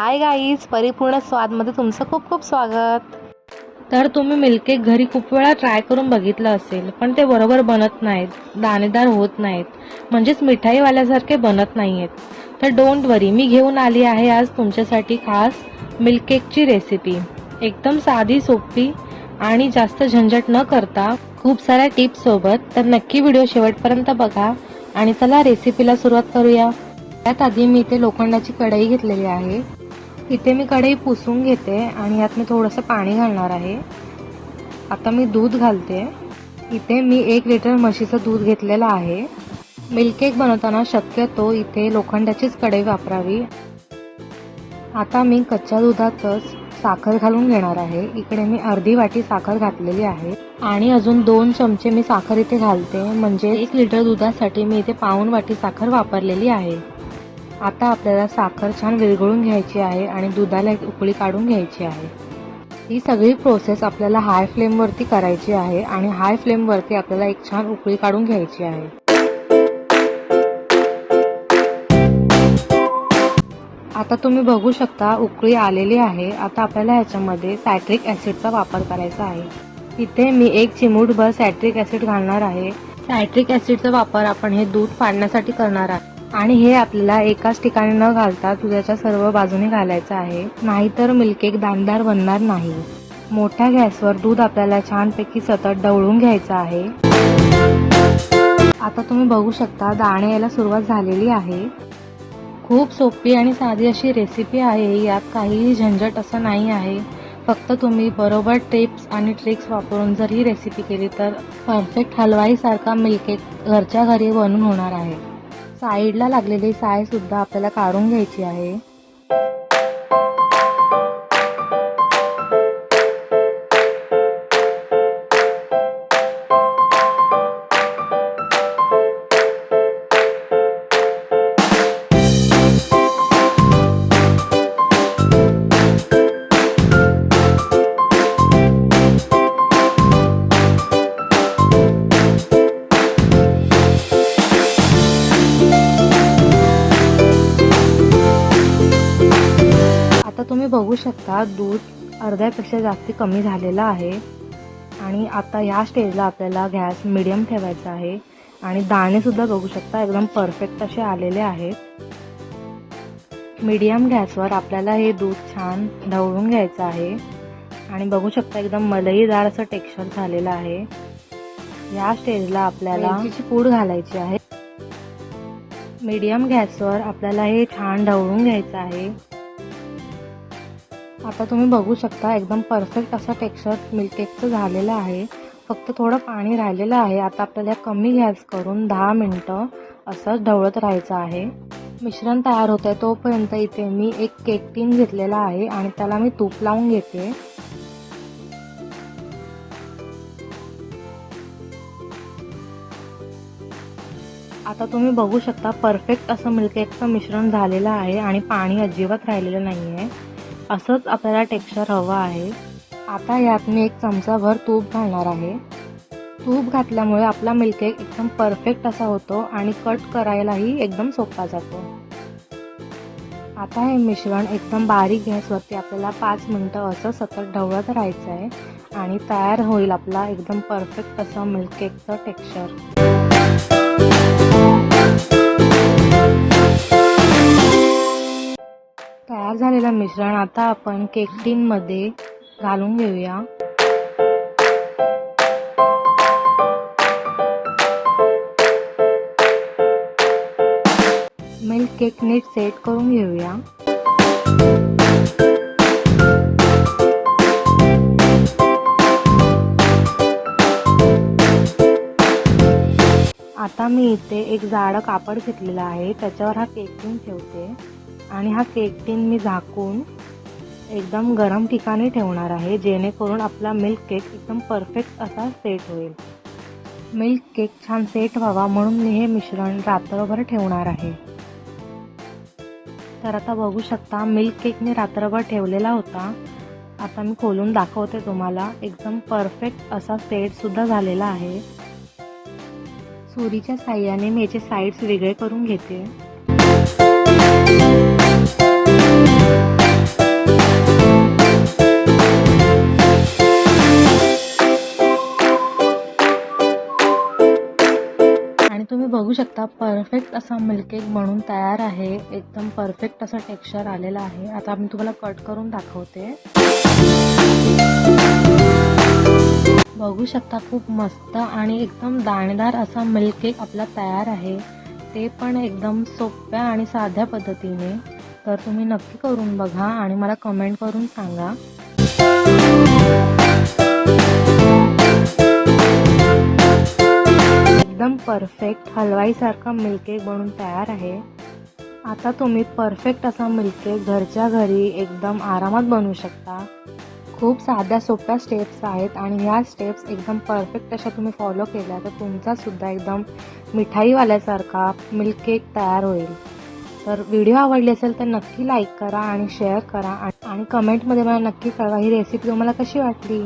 Hi guys, परिपूर्ण स्वादमध्ये तुमचं खूप खूप स्वागत। तर तुम्ही मिल्ककेक घरी खूप वेळा ट्राय करून बघितलं असेल, पण ते बरोबर बनत नाहीत, दाणेदार होत नाहीत, म्हणजेच मिठाईवाल्यासारखे बनत नाहीयेत। तर डोंट वरी, मी घेऊन आली आहे आज तुमच्यासाठी खास मिल्ककेकची रेसिपी। एकदम साधी, सोपी आणि जास्त झंझट न करता खूप साऱ्या टिप्स सोबत। तर नक्की व्हिडिओ शेवटपर्यंत बघा आणि चला रेसिपीला सुरुवात करूया। त्यात आधी मी इथे लोखंडाची कढई घेतलेली आहे। इथे मी कढई पुसून घेते आणि यात मी थोडंसं पाणी घालणार आहे। आता मी दूध घालते। इथे मी 1 लिटर म्हशीचं दूध घेतलेलं आहे। मिल्ककेक बनवताना शक्यतो इथे लोखंडाचीच कढई वापरावी। आता मी कच्च्या दुधातच साखर घालून घेणार आहे। इकडे मी अर्धी वाटी साखर घातलेली आहे आणि अजून 2 चमचे मी साखर इथे घालते, म्हणजे 1 लिटर दुधासाठी मी इथे पाऊण वाटी साखर वापरलेली आहे। आता आपल्याला साखर छान विरघळून घ्यायची आहे आणि दुधाला एक उकळी काढून घ्यायची आहे। ही सगळी प्रोसेस आपल्याला हाय फ्लेमवरती करायची आहे आणि हाय फ्लेमवरती आपल्याला एक छान उकळी काढून घ्यायची आहे। आता तुम्ही बघू शकता उकळी आलेली आहे। आता आपल्याला ह्याच्यामध्ये सायट्रिक ॲसिडचा वापर करायचा आहे। इथे मी 1 चिमूटभर सायट्रिक ॲसिड घालणार आहे। सायट्रिक ॲसिडचा वापर आपण हे दूध फाडण्यासाठी करणार आहे आणि हे आपल्याला एकाच ठिकाणी न घालता दुधाच्या सर्व बाजूने घालायचं आहे, नाहीतर मिल्ककेक दाणेदार बनणार नाही। मोठ्या गॅसवर दूध आपल्याला छानपैकी सतत ढवळून घ्यायचं आहे। आता तुम्ही बघू शकता दाणे यायला सुरुवात झालेली आहे। खूप सोपी आणि साधी अशी रेसिपी आहे, यात काहीही झंझट असं नाही आहे। फक्त तुम्ही बरोबर टिप्स आणि ट्रिक्स वापरून जर ही रेसिपी केली तर परफेक्ट हलवाईसारखा मिल्ककेक घरच्या घरी बनून होणार आहे। साईडला लागलेली साय सुद्धा आपल्याला काढून घ्यायची आहे। तुम्ही बघू शकता दूध अर्ध्यापेक्षा जास्त कमी झालेलं आहे आणि आता या स्टेजला आपल्याला गॅस मीडियम ठेवायचा आहे आणि दाणे सुद्धा बघू शकता एकदम परफेक्ट असे आलेले आहेत। मीडियम गॅसवर आपल्याला हे दूध छान ढवळून घ्यायचं आहे आणि बघू शकता एकदम मलईदार असं टेक्स्चर झालेलं आहे। या स्टेजला आपल्याला वेलचीची पूड घालायची आहे। मीडियम गॅसवर आपल्याला हे छान ढवळून घ्यायचं आहे। आता तुम्ही बघू शकता एकदम परफेक्ट असं टेक्स्चर मिल्ककेकचं झालेलं आहे, फक्त थोडं पाणी राहिलेलं आहे। आता आपल्याला कमी गॅस करून 10 मिनिटं असंच ढवळत राहायचं आहे। मिश्रण तयार होत आहे तोपर्यंत इथे मी एक केक टीन घेतलेला आहे आणि त्याला मी तूप लावून घेते। आता तुम्ही बघू शकता परफेक्ट असं मिल्ककेकचं मिश्रण झालेलं आहे आणि पाणी अजिबात राहिलेलं नाही आहे। असंच आपल्याला टेक्स्चर हवं आहे। आता यात मी 1 चमचाभर तूप घालणार आहे। तूप घातल्यामुळे आपला मिल्ककेक एकदम परफेक्ट असा होतो आणि कट करायलाही एकदम सोपा जातो। आता हे मिश्रण एकदम बारीक गॅसवरती आपल्याला 5 मिनिटं असं सतत ढवळत राहायचं आहे आणि तयार होईल आपला एकदम परफेक्ट असं मिल्ककेकचं टेक्स्चर। तयार झालेलं मिश्रण आता आपण केक टीन मध्ये घालून घेऊया। मिल्ककेक नीट सेट करून घेऊया। आता मी इथे एक जाडं कापड घेतलेलं आहे, त्याच्यावर हा केक टीन ठेवते आणि हा केक टीन मी झाकून एकदम गरम ठिकाणी ठेवणार आहे, जेणेकरून आपला मिल्ककेक एकदम परफेक्ट असा सेट होईल। मिल्ककेक छान सेट व्हावा म्हणून मी हे मिश्रण रात्रभर ठेवणार आहे। तर आता बघू शकता मिल्ककेक मी रात्रभर ठेवलेला होता। आता मी खोलून दाखवते तुम्हाला, एकदम परफेक्ट असा सेट सुद्धा झालेला आहे। सुरीच्या साहाय्याने मी याचे साइड्स वेगळे करून घेते। बघू शकता परफेक्ट असा मिल्ककेक बनून तयार आहे. एकदम परफेक्ट असा टेक्स्चर आलेला आहे. आता मी तुम्हाला कट करून दाखवते. बघू शकता खूप मस्त आणि एकदम दाणेदार असा मिल्ककेक आपला तयार आहे. ते पण एकदम सोप्या आणि साध्या पद्धतीने. तर तुम्ही नक्की करून बघा आणि मला कमेंट करून सांगा. एकदम परफेक्ट हलवाईसारखा मिल्ककेक बनून तयार आहे. आता तुम्ही परफेक्ट असा मिल्ककेक घरच्या घरी एकदम आरामात बनवू शकता. खूप साध्या सोप्या स्टेप्स आहेत आणि ह्या स्टेप्स एकदम परफेक्ट अशा तुम्ही फॉलो केल्या तर तुमचासुद्धा एकदम मिठाईवाल्यासारखा मिल्ककेक तयार होईल. तर व्हिडिओ आवडली असेल तर नक्की लाईक करा आणि शेअर करा आणि कमेंटमध्ये मला नक्की कळवा ही रेसिपी तुम्हाला कशी वाटली.